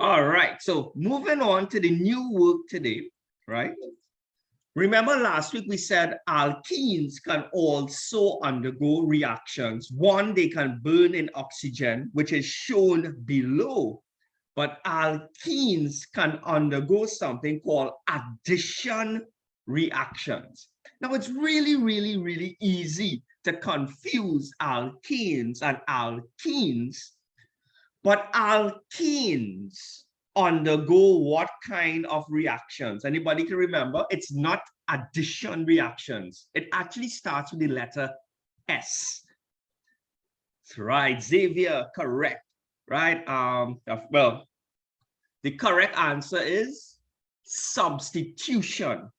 All right, so moving on to the new work today, right? Remember last week we said alkenes can also undergo reactions. One, they can burn in oxygen, which is shown below, but alkenes can undergo something called addition reactions. Now it's really easy to confuse alkanes and alkenes, but alkenes undergo what kind of reactions? Anybody can remember? It's not addition reactions. It actually starts with the letter S. That's right, Xavier, correct. Right? Well, the correct answer is substitution.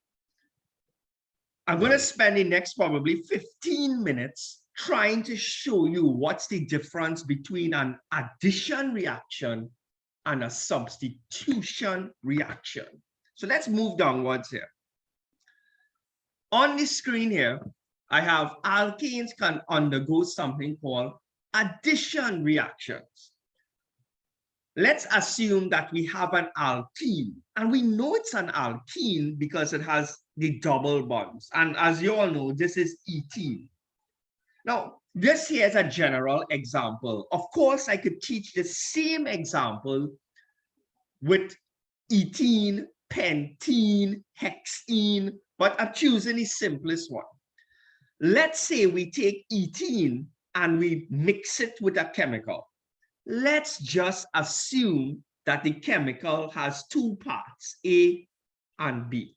I'm going to spend the next probably 15 minutes trying to show you what's the difference between an addition reaction and a substitution reaction. So let's move downwards here. On the screen here, I have alkanes can undergo something called addition reactions. Let's assume that we have an alkene, and we know it's an alkene because it has the double bonds. And as you all know, this is ethene. Now, this here is a general example. Of course, I could teach the same example with ethene, pentene, hexene, but I'm choosing the simplest one. Let's say we take ethene and we mix it with a chemical. Let's just assume that the chemical has two parts, A and B.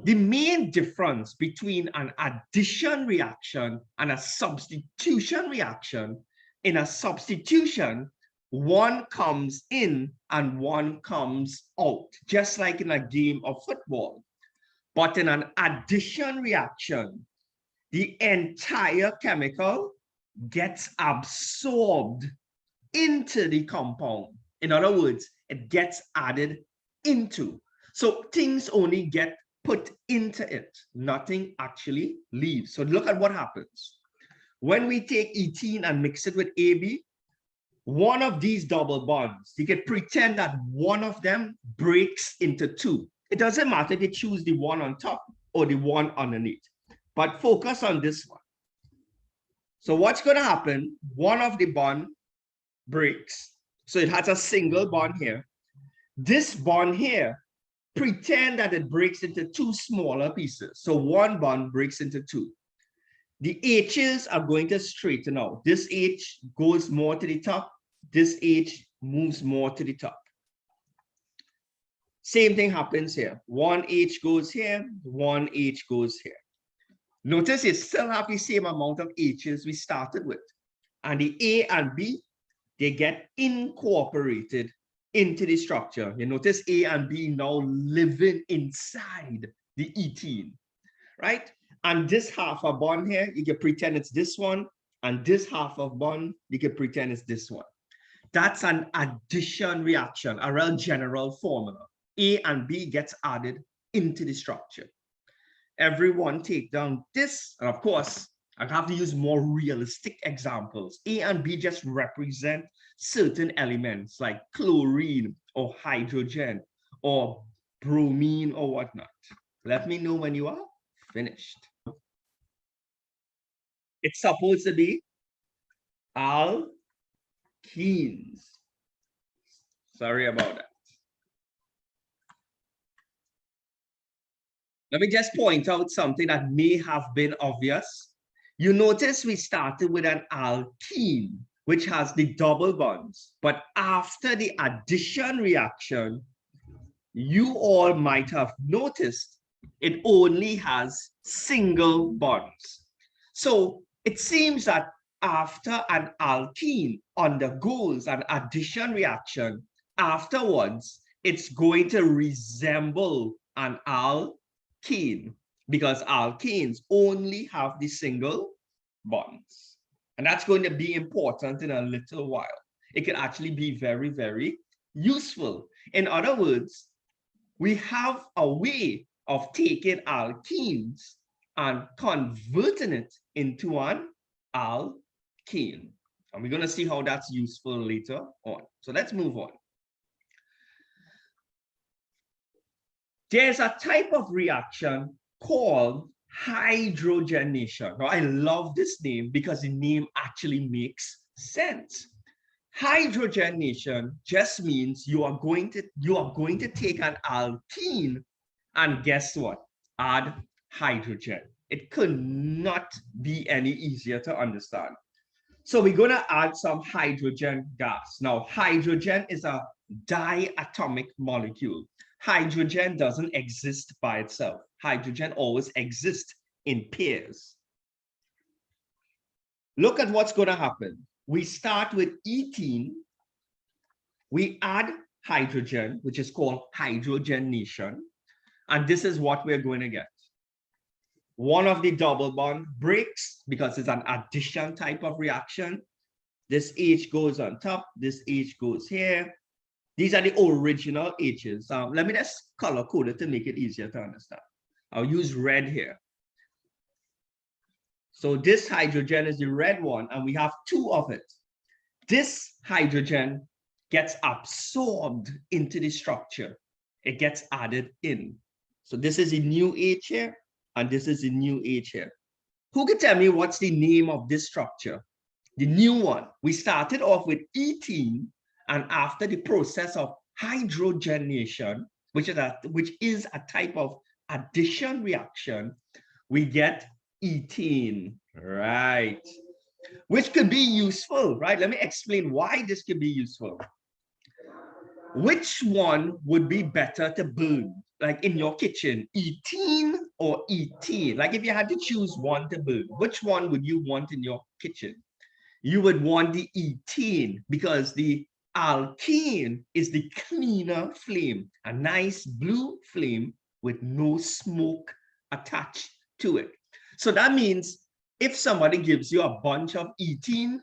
The main difference between an addition reaction and a substitution reaction, in a substitution, one comes in and one comes out, just like in a game of football. But in an addition reaction, the entire chemical gets absorbed into the compound. In other words, it gets added into. So things only get put into it. Nothing actually leaves. So look at what happens. When we take ethene and mix it with AB, one of these double bonds, you can pretend that one of them breaks into two. It doesn't matter if you choose the one on top or the one underneath, but focus on this one. So what's going to happen? One of the bond breaks. So it has a single bond here. This bond here, pretend that it breaks into two smaller pieces. So one bond breaks into two. The H's are going to straighten out. This H goes more to the top. This H moves more to the top. Same thing happens here. One H goes here, one H goes here. Notice you still have the same amount of H's we started with. And the A and B, they get incorporated into the structure. You notice A and B now living inside the ethene, right? And this half a bond here, you can pretend it's this one. And this half of bond, you can pretend it's this one. That's an addition reaction, a real general formula. A and B gets added into the structure. Everyone take down this, and of course, I have to use more realistic examples. A and B just represent certain elements like chlorine or hydrogen or bromine or whatnot. Let me know when you are finished. It's supposed to be alkenes. Sorry about that. Let me just point out something that may have been obvious. You notice we started with an alkene, which has the double bonds. But after the addition reaction, you all might have noticed it only has single bonds. So it seems that after an alkene undergoes an addition reaction, afterwards, it's going to resemble an alkene, because alkanes only have the single bonds. And that's going to be important in a little while. It can actually be very useful. In other words, we have a way of taking alkenes and converting it into an alkene. And we're going to see how that's useful later on. So let's move on. There's a type of reaction called hydrogenation. Now, I love this name because the name actually makes sense. Hydrogenation just means you are going to take an alkene and guess what? Add hydrogen. It could not be any easier to understand. So we're going to add some hydrogen gas. Now, hydrogen is a diatomic molecule. Hydrogen doesn't exist by itself. Hydrogen always exists in pairs. Look at what's going to happen. We start with ethene. We add hydrogen, which is called hydrogenation. And this is what we're going to get. One of the double bond breaks because it's an addition type of reaction. This H goes on top, this H goes here. These are the original H's. Let me just color code it to make it easier to understand. I'll use red here. So this hydrogen is the red one, and we have two of it. This hydrogen gets absorbed into the structure. It gets added in. So this is a new H here, and this is a new H here. Who can tell me what's the name of this structure? The new one. We started off with ethene, and after the process of hydrogenation, which is a type of addition reaction, we get ethene, right? Which could be useful, right? Let me explain why this could be useful. Which one would be better to burn, like in your kitchen, ethene or ethene? Like if you had to choose one to burn, which one would you want in your kitchen? You would want the ethene because the alkene is the cleaner flame, a nice blue flame with no smoke attached to it. So that means if somebody gives you a bunch of ethene,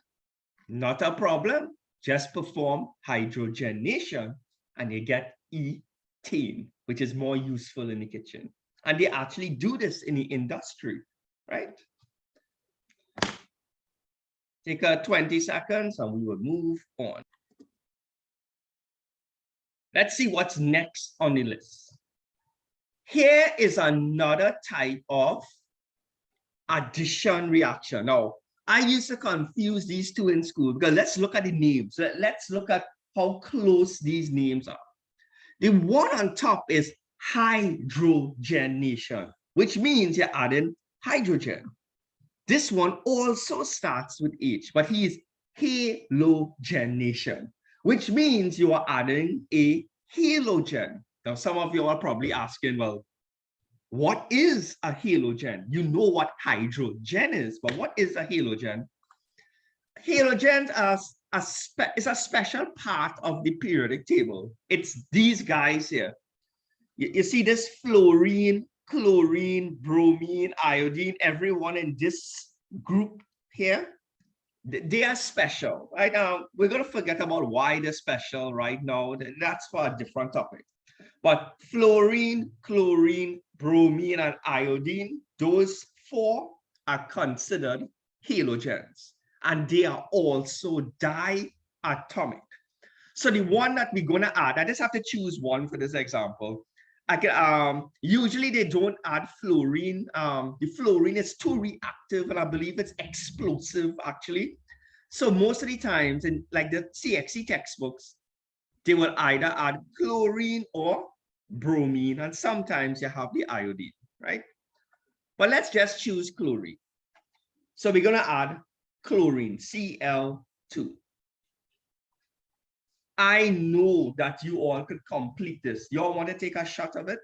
not a problem. Just perform hydrogenation and you get ethene, which is more useful in the kitchen. And they actually do this in the industry, right? Take 20 seconds and we will move on. Let's see what's next on the list. Here is another type of addition reaction. Now, I used to confuse these two in school because let's look at the names. Let's look at how close these names are. The one on top is hydrogenation, which means you're adding hydrogen. This one also starts with H, but he is halogenation, which means you are adding a halogen. Now, some of you are probably asking, well, what is a halogen? You know what hydrogen is, but what is a halogen? Halogens is a special part of the periodic table. It's these guys here. You see this fluorine, chlorine, bromine, iodine, everyone in this group here, they are special. Right now, we're going to forget about why they're special right now. That's for a different topic. But fluorine, chlorine, bromine, and iodine, those four are considered halogens. And they are also diatomic. So the one that we're going to add, I just have to choose one for this example. I can, usually they don't add fluorine. The fluorine is too reactive, and I believe it's explosive, actually. So most of the times, in like the CXC textbooks, they will either add chlorine or bromine, and sometimes you have the iodine, right? But let's just choose chlorine. So we're going to add chlorine, Cl2. I know that you all could complete this. You all want to take a shot of it?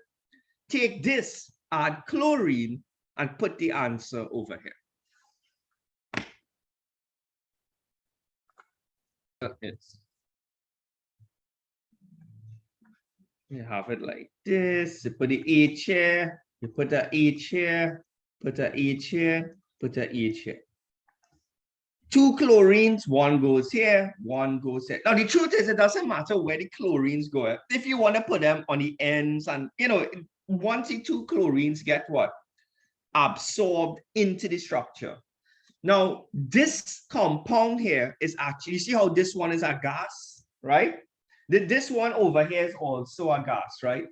Take this, add chlorine, and put the answer over here. You have it like this. You put the H here, you put the H here, put the H here, put the H here. Two chlorines, one goes here, one goes here. Now, the truth is, it doesn't matter where the chlorines go. If you want to put them on the ends and, you know, once the two chlorines get what? Absorbed into the structure. Now, this compound here is actually, you see how this one is a gas, right? This one over here is also a gas, right?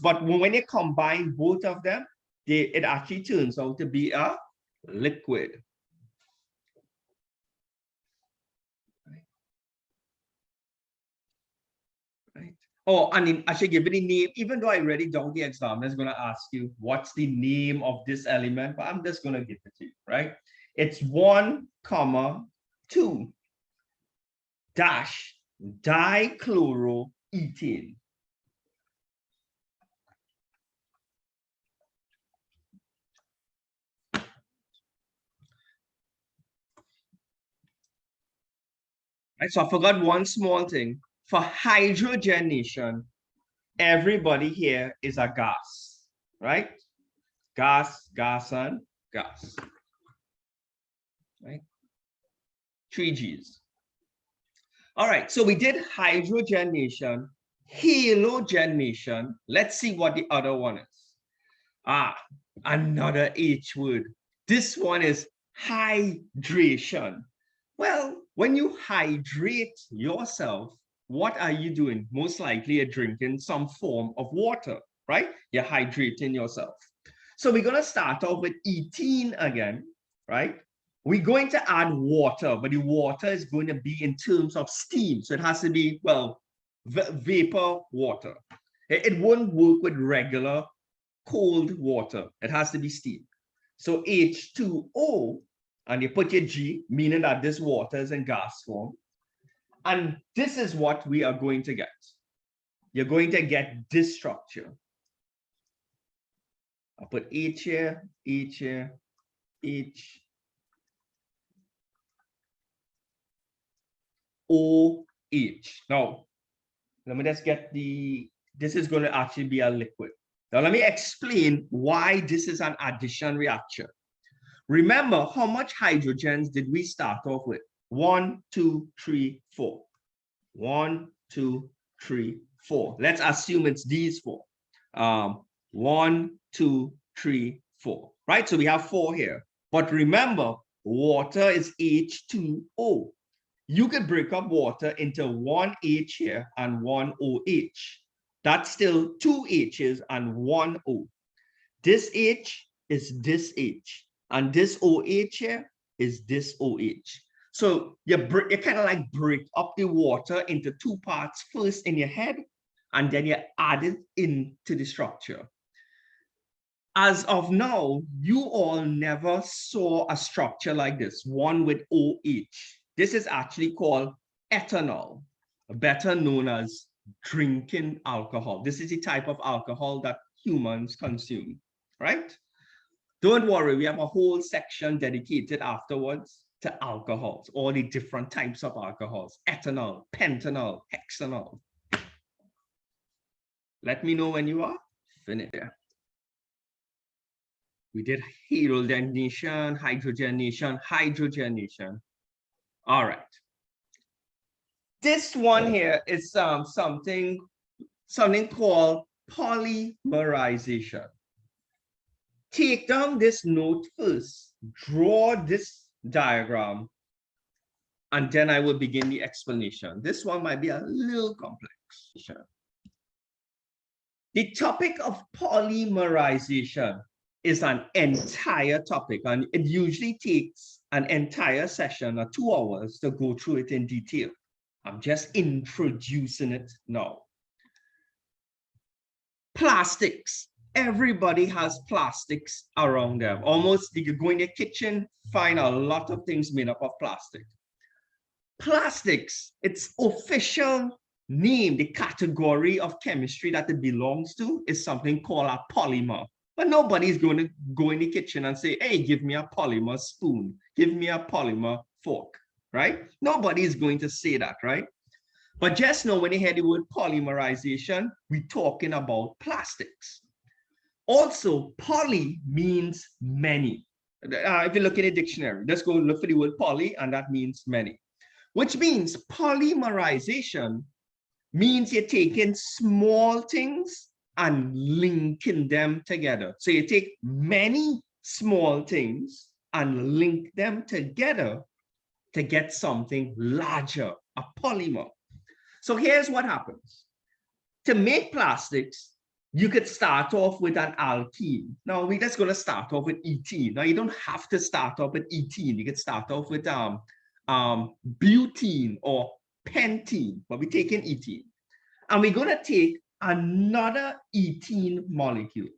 But when you combine both of them, it actually turns out to be a liquid. Right. Oh, and I should give it a name, even though I read it down the exam, is going to ask you what's the name of this element, but I'm just going to give it to you, right? It's 1, 2 dash dichloroethane. Right, so I forgot one small thing. For hydrogenation, everybody here is a gas, right? Gas, gas, and gas. Right? 3 G's. All right, so we did hydrogenation, halogenation. Let's see what the other one is. Another H word. This one is hydration. Well, when you hydrate yourself, what are you doing? Most likely you're drinking some form of water, right? You're hydrating yourself. So we're going to start off with ethene again, right? We're going to add water, but the water is going to be in terms of steam. So it has to be, well, vapor water. It won't work with regular cold water. It has to be steam. So H2O, and you put your G, meaning that this water is in gas form. And this is what we are going to get. You're going to get this structure. I'll put H here, H here, H, O, H. Now, let me just get this is going to actually be a liquid. Now, let me explain why this is an addition reaction. Remember, how much hydrogens did we start off with? 1, 2, 3, 4. 1, 2, 3, 4. Let's assume it's these 4. 1, 2, 3, 4. Right? So we have 4 here. But remember, water is H2O. You could break up water into 1 H here and 1 OH. That's still 2 H's and 1 O. This H is this H. And this OH here is this OH. So you kind of like break up the water into 2 parts, first in your head, and then you add it into the structure. As of now, you all never saw a structure like this, one with OH. This is actually called ethanol, better known as drinking alcohol. This is the type of alcohol that humans consume, right? Don't worry, we have a whole section dedicated afterwards to alcohols, all the different types of alcohols, ethanol, pentanol, hexanol. Let me know when you are finished there. We did halogenation, hydrogenation, hydrogenation. All right. This one here is something called polymerization. Take down this note first, draw this diagram, and then I will begin the explanation. This one might be a little complex. The topic of polymerization is an entire topic, and it usually takes an entire session or 2 hours to go through it in detail. I'm just introducing it now. Plastics. Everybody has plastics around them. Almost, you could go in your kitchen, find a lot of things made up of plastic. Plastics, its official name, the category of chemistry that it belongs to, is something called a polymer. But nobody's going to go in the kitchen and say, hey, give me a polymer spoon, give me a polymer fork, right? Nobody is going to say that, right? But just know when you hear the word polymerization, we're talking about plastics. Also, poly means many. If you look in a dictionary, let's go look for the word poly, and that means many. Which means polymerization means you're taking small things and linking them together. So you take many small things and link them together to get something larger, a polymer. So here's what happens. To make plastics, you could start off with an alkene. Now we're just going to start off with ethene. Now you don't have to start off with ethene. You could start off with butene or pentene, but we're taking ethene. And we're going to take another ethene molecule.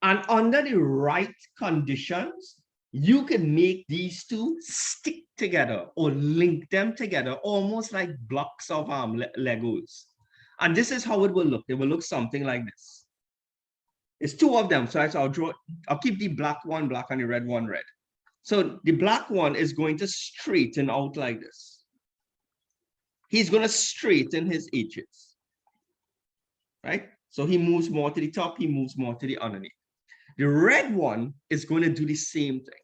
And under the right conditions, you can make these two stick together or link them together, almost like blocks of Legos. And this is how it will look. It will look something like this. It's two of them. So I'll keep the black one black and the red one red. So the black one is going to straighten out like this. He's going to straighten his edges, right? So he moves more to the top, he moves more to the underneath. The red one is going to do the same thing.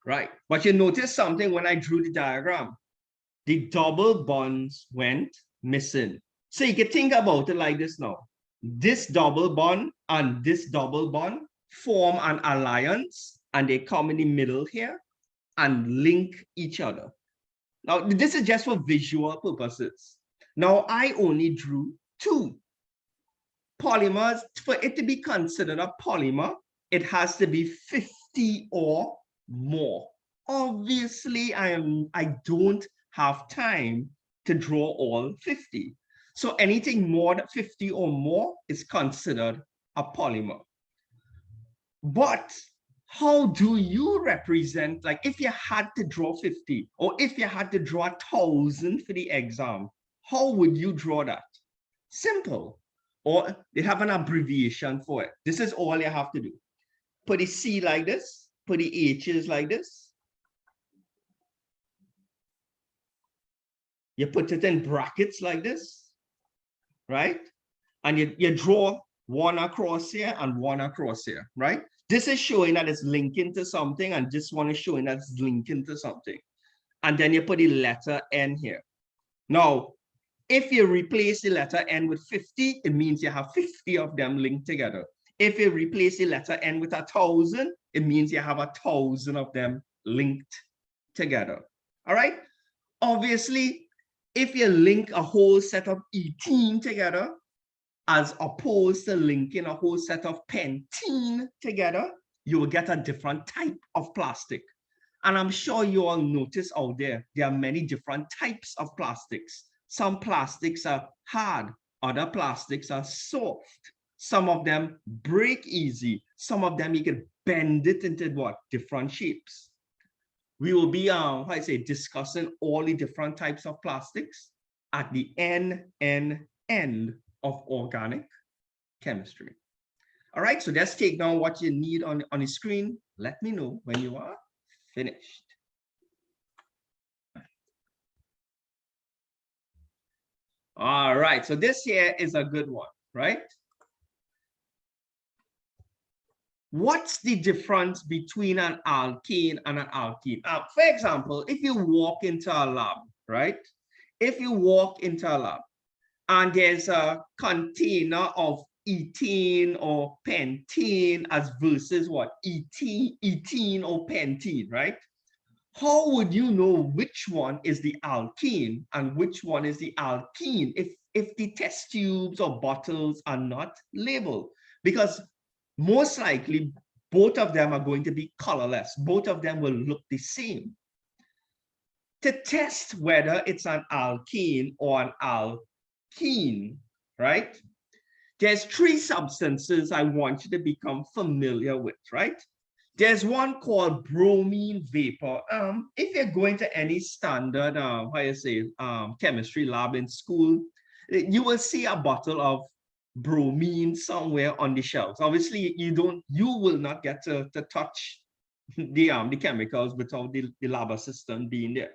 Right, but you notice something when I drew the diagram. The double bonds went missing. So you can think about it like this now. This double bond and this double bond form an alliance, and they come in the middle here and link each other. Now, this is just for visual purposes. Now, I only drew two polymers. For it to be considered a polymer, it has to be 50 or more. Obviously, I don't have time to draw all 50. So anything more than 50 or more is considered a polymer. But how do you represent, like if you had to draw 50 or if you had to draw 1,000 for the exam, how would you draw that? Simple. Or they have an abbreviation for it. This is all you have to do. Put the C like this. Put the H's like this. You put it in brackets like this, right? And you draw one across here and one across here, right? This is showing that it's linking to something, and this one is showing that it's linking to something. And then you put the letter N here. Now, if you replace the letter N with 50, it means you have 50 of them linked together. If you replace the letter N with 1,000, it means you have 1,000 of them linked together. All right. Obviously, if you link a whole set of ethene together, as opposed to linking a whole set of pentene together, you will get a different type of plastic. And I'm sure you all notice out there are many different types of plastics. Some plastics are hard, other plastics are soft. Some of them break easy. Some of them you can bend it into what? Different shapes. We will be discussing all the different types of plastics at the end of organic chemistry. All right, so let's take down what you need on the screen. Let me know when you are finished. All right, so this here is a good one, right? What's the difference between an alkane and an alkene? For example, if you walk into a lab, right? If you walk into a lab and there's a container of ethene or pentane as versus what? Ethene or pentene, right? How would you know which one is the alkene and which one is the alkene if the test tubes or bottles are not labeled? Because most likely, both of them are going to be colorless. Both of them will look the same. To test whether it's an alkene or an alkene, right? There's three substances I want you to become familiar with, right? There's one called bromine vapor. If you're going to any standard, chemistry lab in school, you will see a bottle of bromine somewhere on the shelves. Obviously, you will not get to touch the chemicals without the lab assistant being there.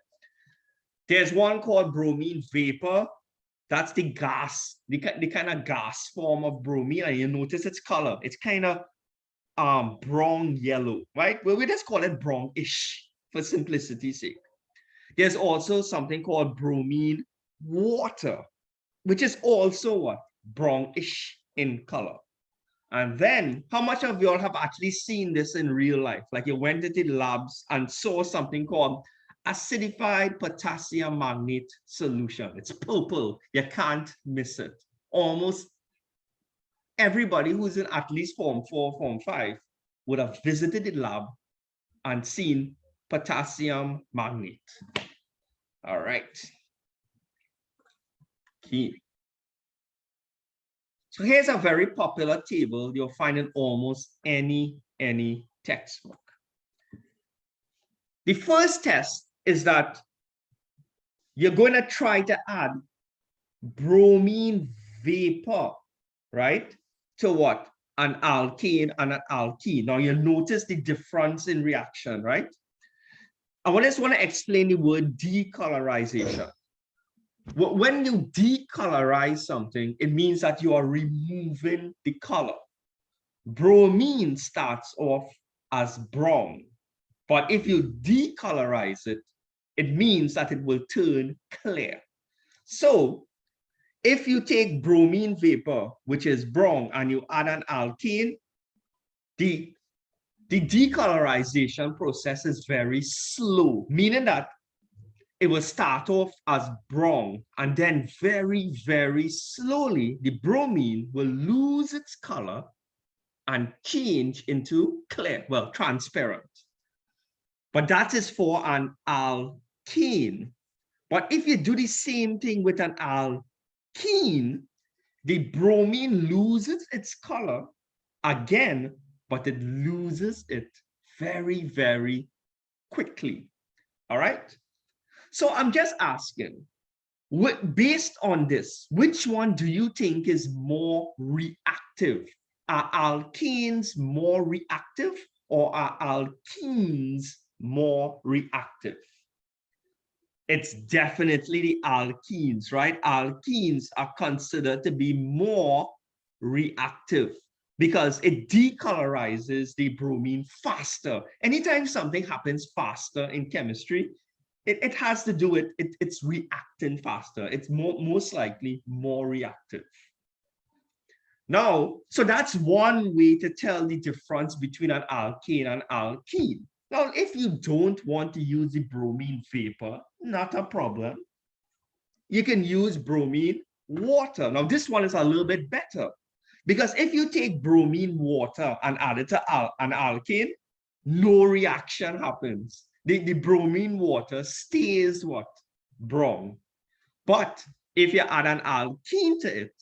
There's one called bromine vapor. That's the gas, the kind of gas form of bromine, and you notice its color. It's kind of brown yellow, right? Well, we just call it brownish for simplicity's sake. There's also something called bromine water, which is also what? Brownish in color. And then how much of y'all have actually seen this in real life? Like you went into the labs and saw something called acidified potassium magnate solution. It's purple. You can't miss it. Almost everybody who's in at least Form 4, Form 5 would have visited the lab and seen potassium magnate. All right. Key. So here's a very popular table you'll find in almost any textbook. The first test is that you're going to try to add bromine vapor, right, to what? An alkane and an alkene. Now you notice the difference in reaction, right? I just want to explain the word decolorization. When you decolorize something, it means that you are removing the color. Bromine starts off as brown, but if you decolorize it, it means that it will turn clear. So if you take bromine vapor, which is brown, and you add an alkane, the decolorization process is very slow, meaning that it will start off as brown, and then very, very slowly, the bromine will lose its color and change into clear, well, transparent. But that is for an alkane. But if you do the same thing with an alkene, the bromine loses its color again, but it loses it very, very quickly. All right? So I'm just asking, based on this, which one do you think is more reactive? Are alkanes more reactive, or are alkenes more reactive? It's definitely the alkenes, right? Alkenes are considered to be more reactive because it decolorizes the bromine faster. Anytime something happens faster in chemistry, it has to do with it's reacting faster. It's most likely more reactive. Now, so that's one way to tell the difference between an alkane and alkene. Now, if you don't want to use the bromine vapor, not a problem. You can use bromine water. Now, this one is a little bit better because if you take bromine water and add it to an alkane, no reaction happens. The bromine water stays what? Brown. But if you add an alkene to it,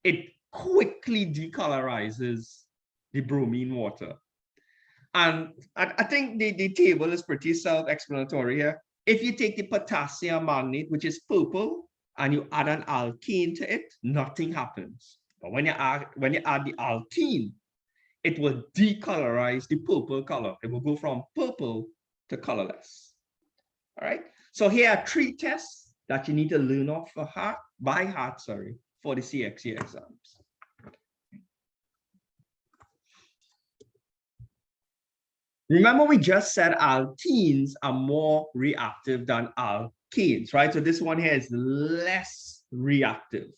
it quickly decolorizes the bromine water. And I think the table is pretty self-explanatory here. If you take the potassium magnate, which is purple, and you add an alkene to it, nothing happens. But when you add the alkene, it will decolorize the purple color. It will go from purple to colorless. All right. So here are 3 tests that you need to learn off by heart, for the CXC exams. Remember, we just said alkenes are more reactive than alkanes, right? So this one here is less reactive.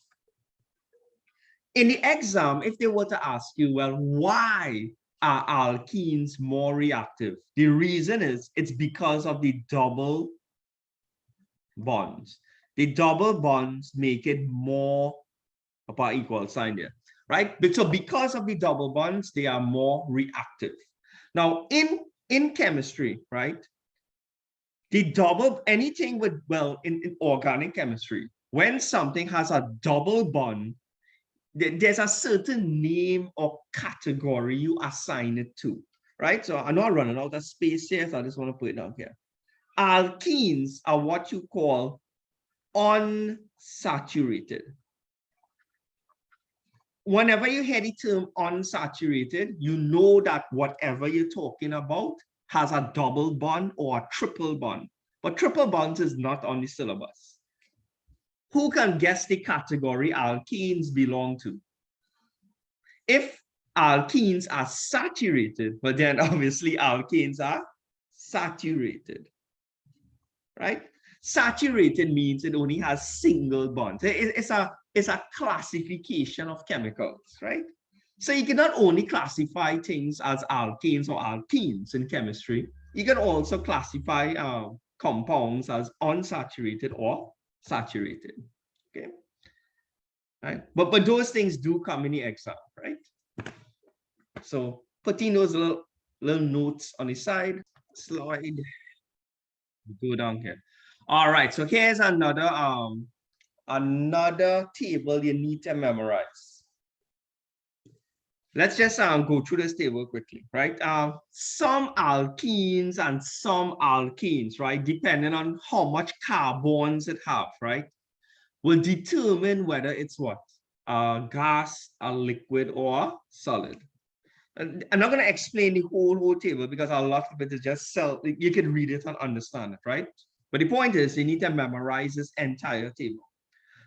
In the exam, if they were to ask you, well, why are alkenes more reactive? The reason is it's because of the double bonds. The double bonds make it more about equal sign there, right? So because of the double bonds, they are more reactive. Now, in chemistry, right, anything with, well, in organic chemistry, when something has a double bond, there's a certain name or category you assign it to, right? So I'm not running out of space here, so I just want to put it down here. Alkenes are what you call unsaturated. Whenever you hear the term unsaturated, you know that whatever you're talking about has a double bond or a triple bond. But triple bonds is not on the syllabus. Who can guess the category alkenes belong to? If alkenes are saturated, well then obviously alkanes are saturated, right? Saturated means it only has single bonds. It's a classification of chemicals, right? So you can not only classify things as alkanes or alkenes in chemistry, you can also classify compounds as unsaturated or saturated. Okay, right? But those things do come in the exam, right? So putting those little notes on the side, slide, go down here. All right, so here's another table you need to memorize. Let's just go through this table quickly, right? Some alkenes and some alkenes, right, depending on how much carbons it have, right, will determine whether it's what? A gas, a liquid, or solid. And I'm not going to explain the whole table because a lot of it is just you can read it and understand it, right? But the point is you need to memorize this entire table.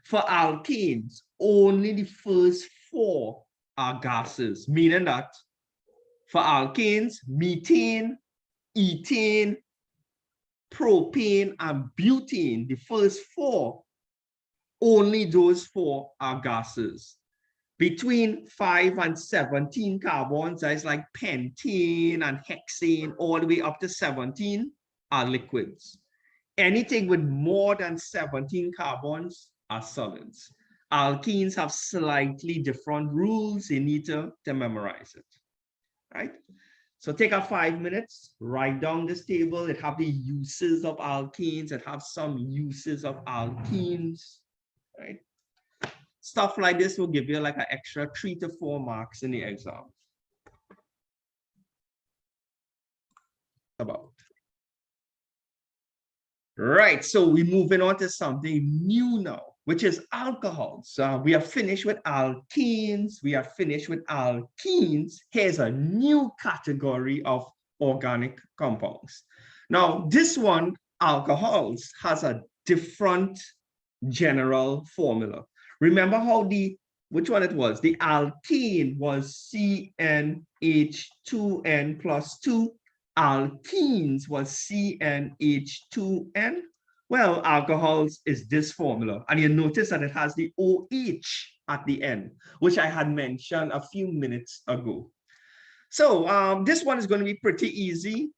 For alkenes, only the first four are gases, meaning that for alkanes, methane, ethane, propane, and butane, the first four, only those four are gases. Between 5 and 17 carbons, that's like pentane and hexane, all the way up to 17 are liquids. Anything with more than 17 carbons are solids. Alkenes have slightly different rules. You need to memorize it, right? So take a 5 minutes, write down this table. It have the uses of alkenes. It have some uses of alkenes, right? Stuff like this will give you like an extra 3 to 4 marks in the exam. About. Right, so we're moving on to something new now, which is alcohols. We are finished with alkenes. We are finished with alkenes. Here's a new category of organic compounds. Now, this one, alcohols, has a different general formula. Remember how which one it was? The alkene was CnH2n plus 2. Alkenes was CnH2n. Well, alcohols is this formula. And you notice that it has the OH at the end, which I had mentioned a few minutes ago. So this one is going to be pretty easy.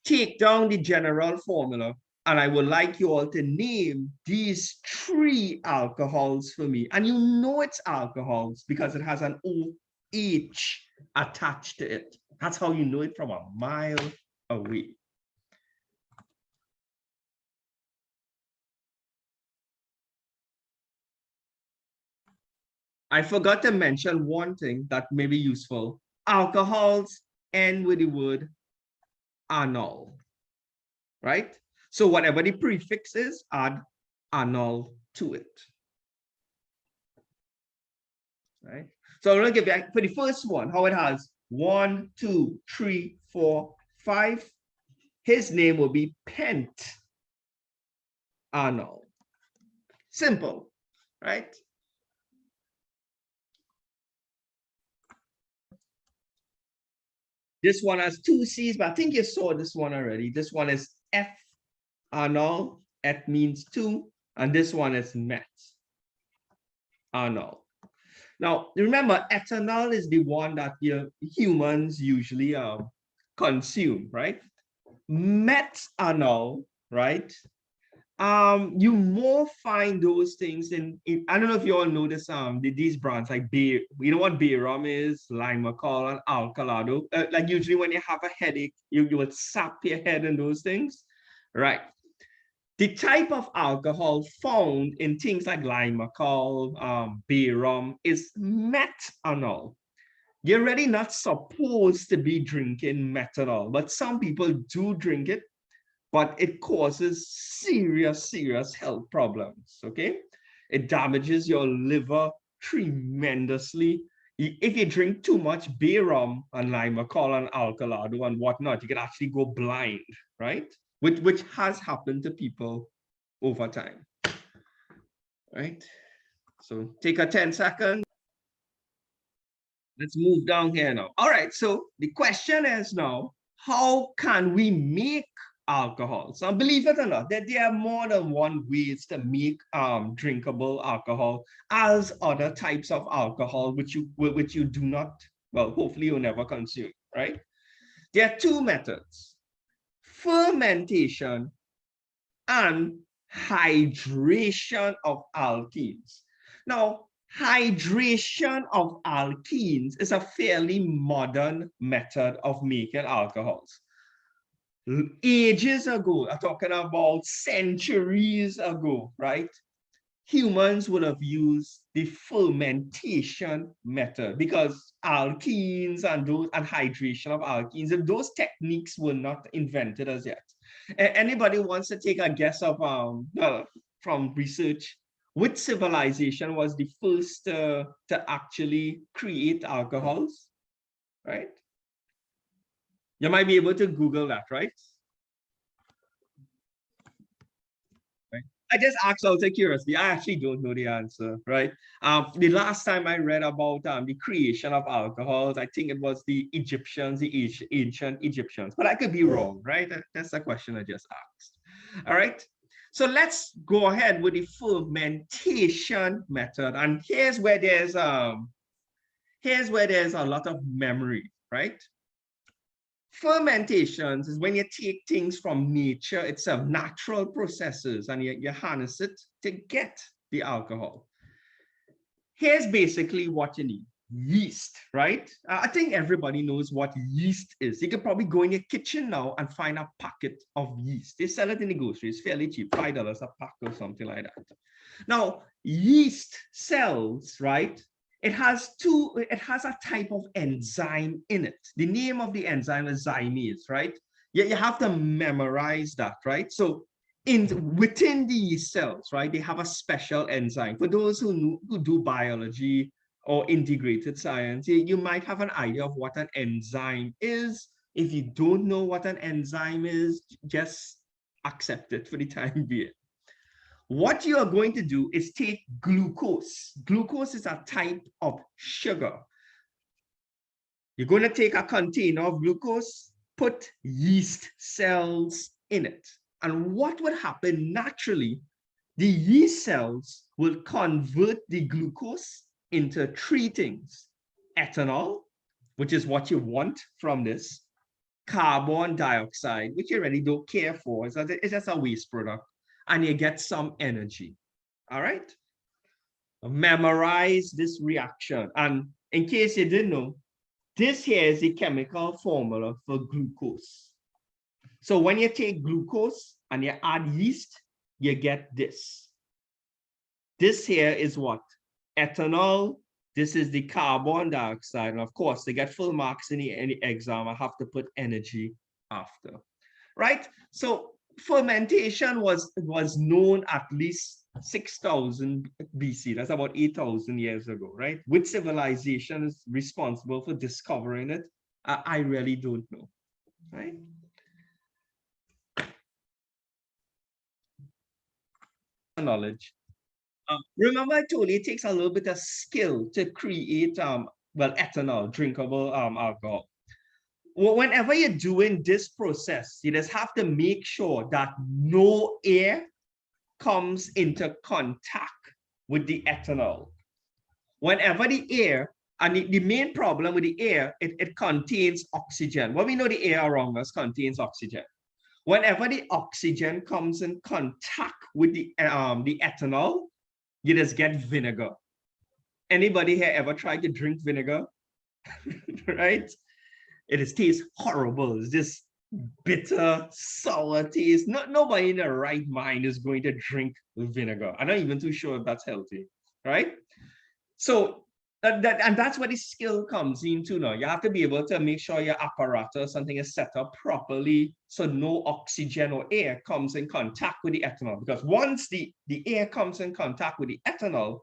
Take down the general formula. And I would like you all to name these 3 alcohols for me. And you know it's alcohols because it has an OH attached to it. That's how you know it from a mile away. I forgot to mention one thing that may be useful. Alcohols end with the word anol, right? So whatever the prefix is, add anol to it, right? So I'm going to give you, for the first one, how it has 1, 2, 3, 4, 5. His name will be pentanol. Simple, right? This one has 2 C's, but I think you saw this one already. This one is F-anol. F means 2. And this one is met-anol. Now, remember, ethanol is the one that humans usually consume, right? Methanol, right? You more find those things in I don't know if you all know this, these brands like you know what Bayrum is, Limacol and Alcalado. Like usually when you have a headache, you would sap your head and those things, right? The type of alcohol found in things like Limacol, Bayrum is methanol. You're really not supposed to be drinking methanol, but some people do drink it, but it causes serious health problems, okay? It damages your liver tremendously. If you drink too much Bayrum and Limacol and Alcalado and whatnot, you can actually go blind, right? Which has happened to people over time, right? So take a 10-second. Let's move down here now. All right, so the question is now, how can we make alcohols. Now, believe it or not, that there are more than one ways to make drinkable alcohol, as other types of alcohol which you do not, well, hopefully you'll never consume, right? There are two methods: fermentation and hydration of alkenes. Now, hydration of alkenes is a fairly modern method of making alcohols. Ages ago, I'm talking about centuries ago, right? Humans would have used the fermentation method because alkenes and hydration of alkenes, and those techniques were not invented as yet. Anybody wants to take a guess of from research, which civilization was the first to actually create alcohols, right? You might be able to Google that, right? I just asked out of curiosity. I actually don't know the answer, right? The last time I read about the creation of alcohols, I think it was the Egyptians, the ancient Egyptians, but I could be wrong, right? That's the question I just asked. All right. So let's go ahead with the fermentation method, and here's where there's a lot of memory, right? Fermentations is when you take things from nature itself, natural processes, and you harness it to get the alcohol. Here's basically what you need: yeast, right? I think everybody knows what yeast is. You could probably go in your kitchen now and find a packet of yeast. They sell it in the grocery. It's fairly cheap, $5 a pack or something like that. Now, yeast cells, right? It has a type of enzyme in it. The name of the enzyme is zymase, right? You have to memorize that, right? So within the yeast cells, right, they have a special enzyme. For those who do biology or integrated science, you might have an idea of what an enzyme is. If you don't know what an enzyme is, just accept it for the time being. What you are going to do is take glucose. Glucose is a type of sugar. You're going to take a container of glucose, put yeast cells in it. And what would happen naturally, the yeast cells will convert the glucose into three things: ethanol, which is what you want from this; carbon dioxide, which you really don't care for, it's just a waste product, and you get some energy. All right? Memorize this reaction. And in case you didn't know, this here is the chemical formula for glucose. So when you take glucose and you add yeast, you get this. This here is what? Ethanol. This is the carbon dioxide. And of course, to get full marks in the exam, I have to put energy after. Right? So fermentation was known at least 6,000 BC. That's about 8,000 years ago, right? Which civilization is responsible for discovering it? I really don't know, right? Knowledge. Remember, I told you it takes a little bit of skill to create ethanol, drinkable alcohol. Whenever you're doing this process, you just have to make sure that no air comes into contact with the ethanol. Whenever the air, and the main problem with the air, it contains oxygen. Well, we know the air around us contains oxygen. Whenever the oxygen comes in contact with the ethanol, you just get vinegar. Anybody here ever tried to drink vinegar? Right? It tastes horrible. It's just bitter, sour taste. Nobody in their right mind is going to drink vinegar. I'm not even too sure if that's healthy, right? So that's where the skill comes into now. You have to be able to make sure your apparatus, something is set up properly so no oxygen or air comes in contact with the ethanol. Because once the air comes in contact with the ethanol,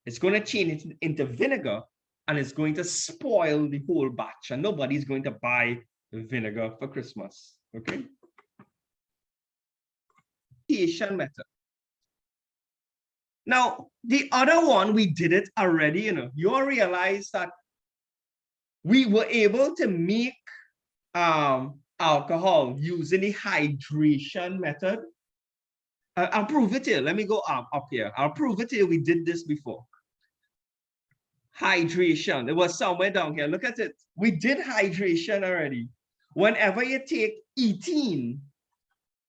it's going to change it into vinegar, and it's going to spoil the whole batch, and nobody's going to buy vinegar for Christmas, okay? Fermentation method. Now, the other one, we did it already, you realize that we were able to make alcohol using the hydration method. I'll prove it here. Let me go up here. I'll prove it here. We did this before. Hydration. It was somewhere down here. Look at it. We did hydration already. Whenever you take ethene,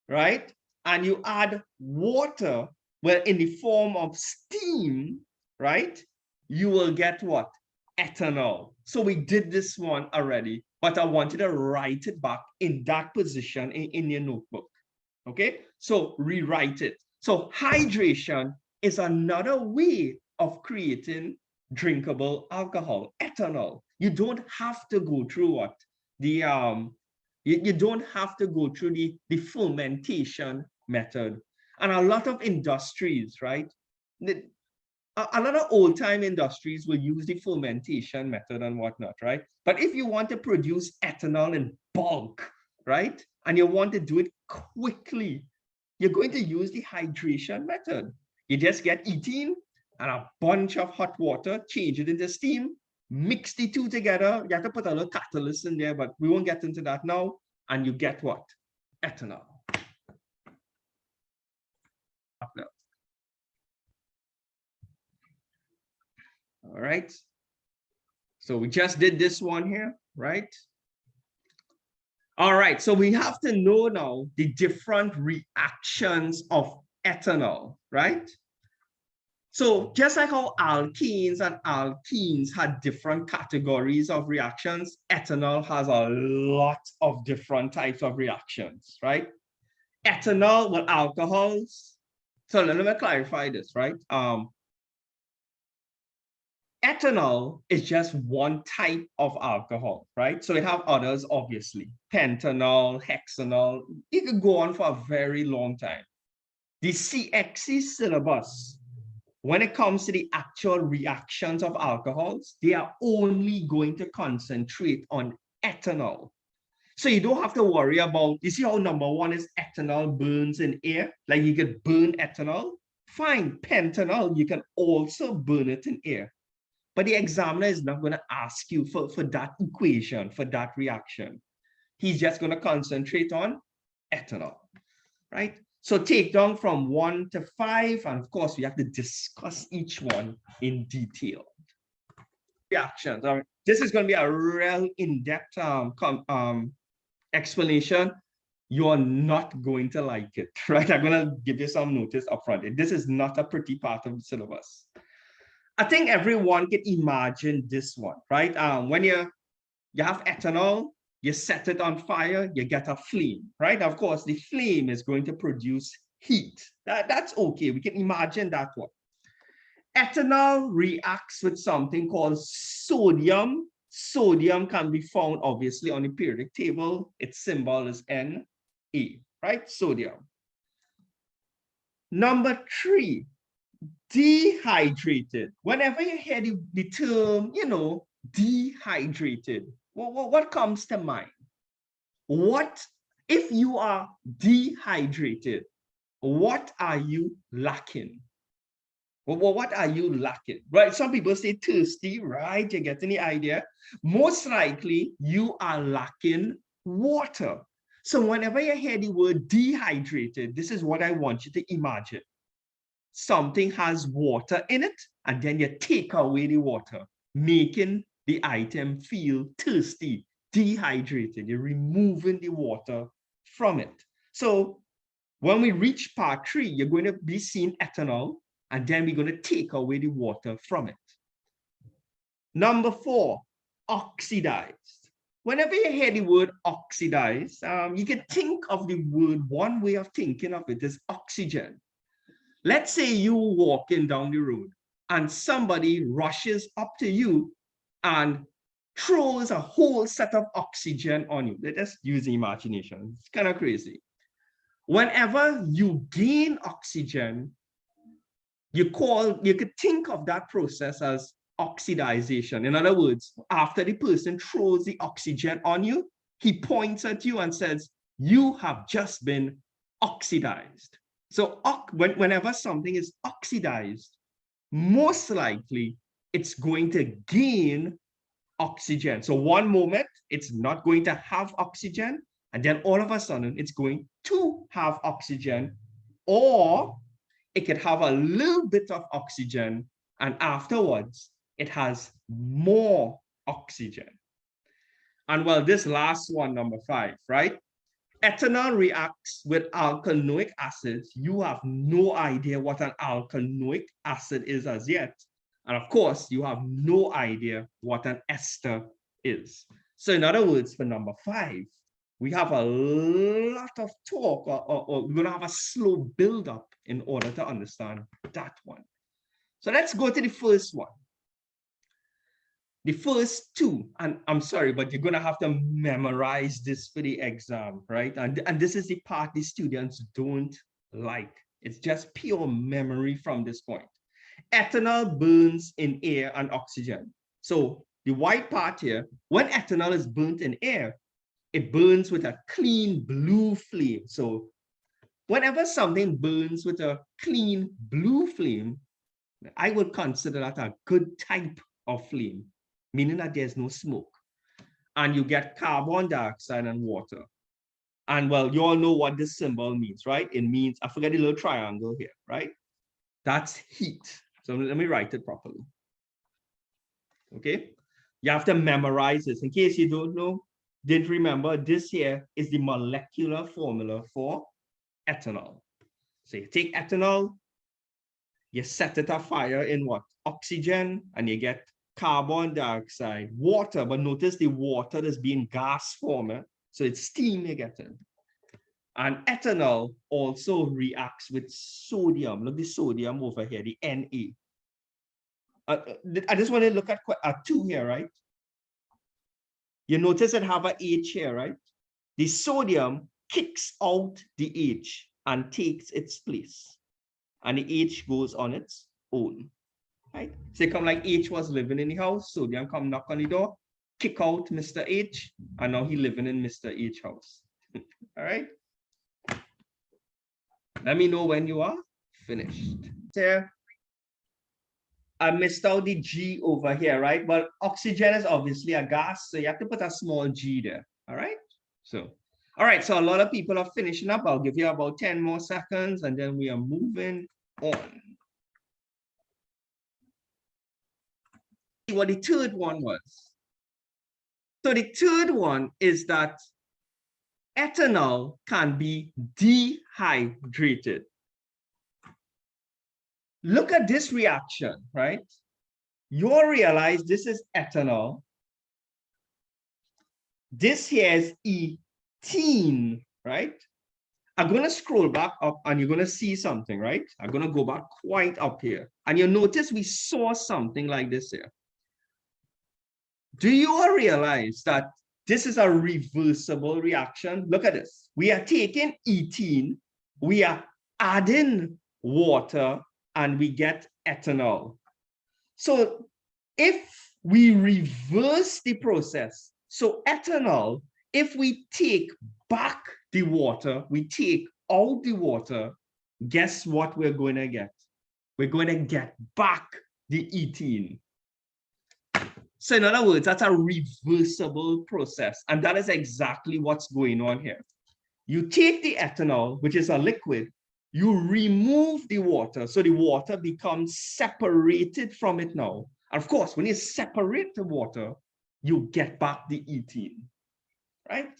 right, and you add water, well, in the form of steam, right, you will get what? Ethanol. So we did this one already, but I wanted to write it back in that position in your notebook. Okay, so rewrite it. So hydration is another way of creating drinkable alcohol, ethanol. You don't have to go through what? You don't have to go through the fermentation method. And a lot of industries, right? A lot of old-time industries will use the fermentation method and whatnot, right? But if you want to produce ethanol in bulk, right, and you want to do it quickly, you're going to use the hydration method. You just get ethene and a bunch of hot water, change it into steam, mix the two together. You have to put a little catalyst in there, but we won't get into that now. And you get what? Ethanol. All right. So we just did this one here, right? All right, so we have to know now the different reactions of ethanol, right? So just like how alkanes and alkenes had different categories of reactions, ethanol has a lot of different types of reactions, right? Ethanol with alcohols. So let me clarify this, right? Ethanol is just one type of alcohol, right? So they have others, obviously. Pentanol, hexanol. It could go on for a very long time. The CXC syllabus, when it comes to the actual reactions of alcohols, they are only going to concentrate on ethanol. So you don't have to worry about, you see how number one is ethanol burns in air? Like you could burn ethanol. Fine, pentanol, you can also burn it in air. But the examiner is not going to ask you for that equation, for that reaction. He's just going to concentrate on ethanol, right? So take down from 1 to 5, and of course, we have to discuss each one in detail. Reactions. All right. This is going to be a real in-depth explanation. You're not going to like it, right? I'm going to give you some notice upfront. This is not a pretty part of the syllabus. I think everyone can imagine this one, right? When you have ethanol, you set it on fire, you get a flame, right? Of course, the flame is going to produce heat. That's okay. We can imagine that one. Ethanol reacts with something called sodium. Sodium can be found, obviously, on the periodic table. Its symbol is Na, right? Sodium. Number 3. Dehydrated. Whenever you hear the term, dehydrated, what comes to mind? What if you are dehydrated? What are you lacking? What are you lacking? Right? Some people say thirsty, right? You get any idea? Most likely, you are lacking water. So whenever you hear the word dehydrated, this is what I want you to imagine. Something has water in it, and then you take away the water, making the item feel thirsty, dehydrated. You're removing the water from it. So when we reach part 3, you're going to be seeing ethanol, and then we're going to take away the water from it. Number 4, oxidized. Whenever you hear the word oxidized, you can think of the word, one way of thinking of it is oxygen. Let's say you're walking down the road and somebody rushes up to you and throws a whole set of oxygen on you. Let us use the imagination. It's kind of crazy. Whenever you gain oxygen, you could think of that process as oxidization. In other words, after the person throws the oxygen on you, he points at you and says, you have just been oxidized. So whenever something is oxidized, most likely it's going to gain oxygen. So one moment it's not going to have oxygen, And then all of a sudden, it's going to have oxygen, or it could have a little bit of oxygen, and afterwards, it has more oxygen. And well, this last one, number 5, right? Ethanol reacts with alkanoic acids. You have no idea what an alkanoic acid is as yet. And of course, you have no idea what an ester is. So in other words, for number 5, we have a lot of talk, or we're going to have a slow build-up in order to understand that one. So let's go to the first one. The first 2, and I'm sorry, but you're going to have to memorize this for the exam, right? And this is the part the students don't like. It's just pure memory from this point. Ethanol burns in air and oxygen. So the white part here, when ethanol is burnt in air, it burns with a clean blue flame. So whenever something burns with a clean blue flame, I would consider that a good type of flame, meaning that there's no smoke. And you get carbon dioxide and water. And well, you all know what this symbol means, right? It means, I forget the little triangle here, right? That's heat. So let me write it properly. Okay? You have to memorize this. In case you don't know, didn't remember, this here is the molecular formula for ethanol. So you take ethanol, you set it afire in what? Oxygen, and you get carbon dioxide, water, but notice the water is being gas form, so it's steam you're getting. And ethanol also reacts with sodium. Look, the sodium over here, the Na. I just want to look at 2 here, right? You notice it have a H here, right? The sodium kicks out the H and takes its place. And the H goes on its own, right? So come like H was living in the house, sodium come knock on the door, kick out Mr. H, and now he living in Mr. H house. All right? Let me know when you are finished. There. I missed out the G over here, right? But oxygen is obviously a gas, so you have to put a small G there, all right? So, all right, so a lot of people are finishing up. I'll give you about 10 more seconds, and then we are moving on. See what the third one was. So the third one is that ethanol can be dehydrated. Look at this reaction, right? You'll realize this is ethanol. This here is ethene, right? I'm going to scroll back up and you're going to see something, right? I'm going to go back quite up here. And you'll notice we saw something like this here. Do you all realize that this is a reversible reaction? Look at this. We are taking ethene, we are adding water, and we get ethanol. So if we reverse the process, so ethanol, if we take back the water, we take out the water, guess what we're going to get? We're going to get back the ethene. So in other words, that's a reversible process. And that is exactly what's going on here. You take the ethanol, which is a liquid, you remove the water, so the water becomes separated from it now. And of course, when you separate the water, you get back the ethene, right?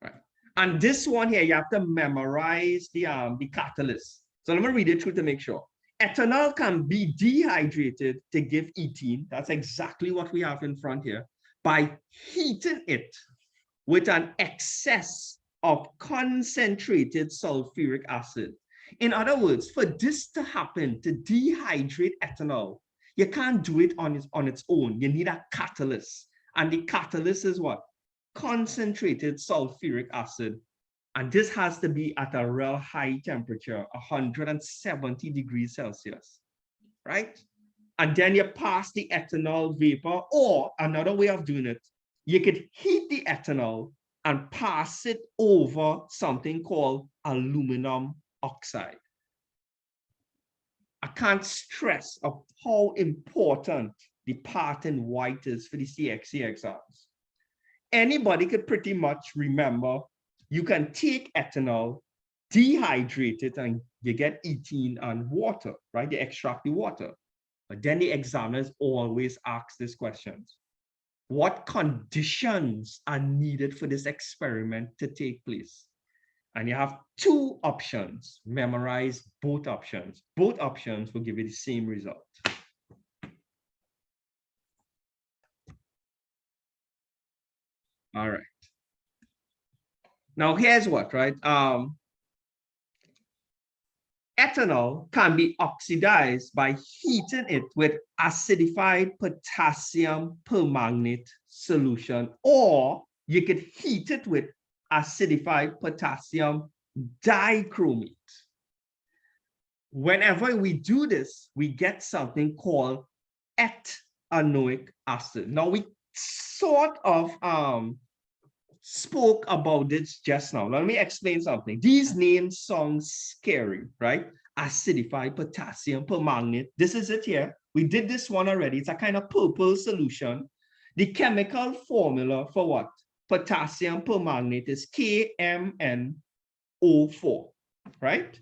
Right. And this one here, you have to memorize the catalyst. So let me read it through to make sure. Ethanol can be dehydrated to give ethene. That's exactly what we have in front here, by heating it with an excess of concentrated sulfuric acid. In other words, for this to happen, to dehydrate ethanol, you can't do it on its own. You need a catalyst. And the catalyst is what? Concentrated sulfuric acid. And this has to be at a real high temperature, 170 degrees Celsius, right? And then you pass the ethanol vapor, or another way of doing it, you could heat the ethanol and pass it over something called aluminum oxide. I can't stress of how important the part in white is for the CXC exams. anybody could pretty much remember, you can take ethanol, dehydrate it, and you get ethene and water, right? You extract the water. But then the examiners always ask this question: what conditions are needed for this experiment to take place? And you have two options. Memorize both options. Both options will give you the same result. All right. Now here's what, right? Ethanol can be oxidized by heating it with acidified potassium permanganate solution, or you could heat it with acidified potassium dichromate. Whenever we do this, we get something called ethanoic acid. Now, we sort of spoke about this just now. Let me explain something. These names sound scary, right? Acidified potassium permanganate. This is it here. We did this one already. It's a kind of purple solution. The chemical formula for what? Potassium permanganate is KMnO4, right?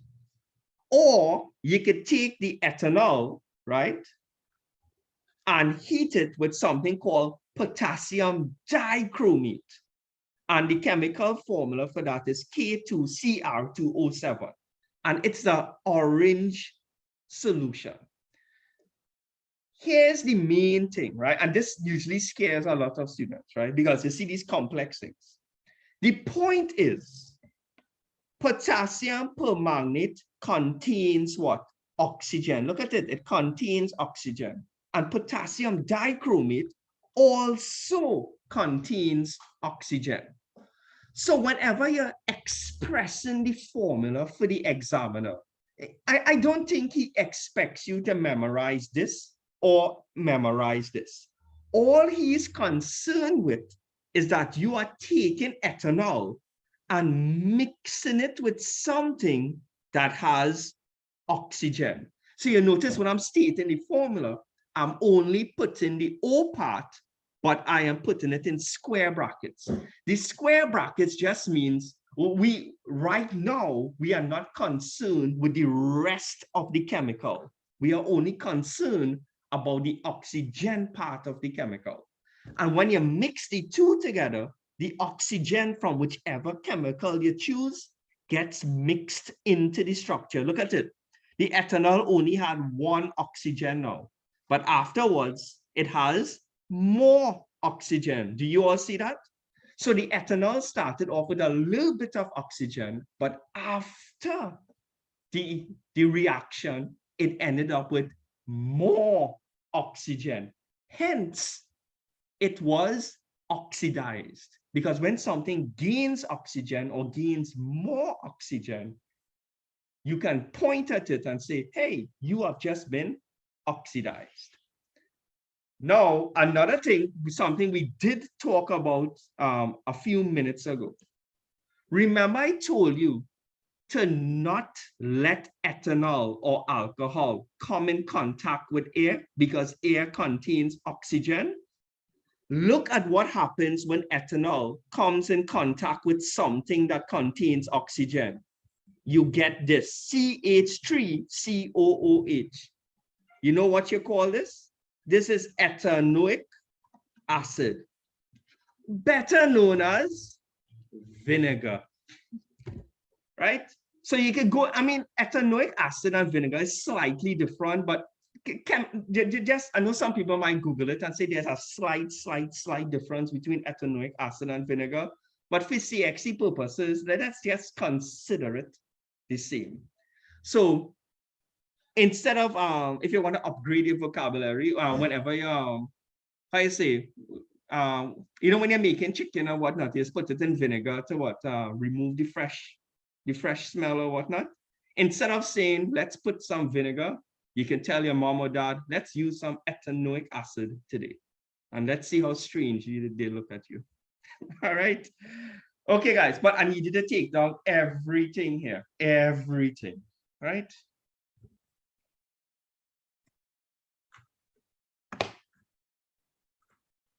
Or you could take the ethanol, right, and heat it with something called potassium dichromate. And the chemical formula for that is K2Cr2O7. And it's the orange solution. Here's the main thing, right? And this usually scares a lot of students, right? Because you see these complex things. The point is, potassium permanganate contains what? Oxygen. Look at it. It contains oxygen. And potassium dichromate also contains oxygen. So whenever you're expressing the formula for the examiner, I don't think he expects you to memorize this or memorize this. All he is concerned with is that you are taking ethanol and mixing it with something that has oxygen. So you notice when I'm stating the formula, I'm only putting the O part, but I am putting it in square brackets. The square brackets just means right now, we are not concerned with the rest of the chemical. We are only concerned about the oxygen part of the chemical. And when you mix the two together, the oxygen from whichever chemical you choose gets mixed into the structure. Look at it. The ethanol only had one oxygen now, but afterwards it has more oxygen. Do you all see that? So the ethanol started off with a little bit of oxygen, but after the reaction, it ended up with more oxygen. Hence, it was oxidized, because when something gains oxygen or gains more oxygen, you can point at it and say, hey, you have just been oxidized. Now, another thing, something we did talk about a few minutes ago. Remember, I told you to not let ethanol or alcohol come in contact with air because air contains oxygen. Look at what happens when ethanol comes in contact with something that contains oxygen. You get this CH3COOH. You know what you call this? This is ethanoic acid, better known as vinegar, right? So you can go, I mean, ethanoic acid and vinegar is slightly different, but I know some people might Google it and say there's a slight difference between ethanoic acid and vinegar, but for CXC purposes, let's just consider it the same. So instead of, if you want to upgrade your vocabulary, whenever you, how you say, you know, when you're making chicken or whatnot, you just put it in vinegar to what, remove the fresh smell or whatnot. Instead of saying, let's put some vinegar, you can tell your mom or dad, let's use some ethanoic acid today. And let's see how strange they look at you. All right. Okay, guys, but I need you to take down everything here, everything, right?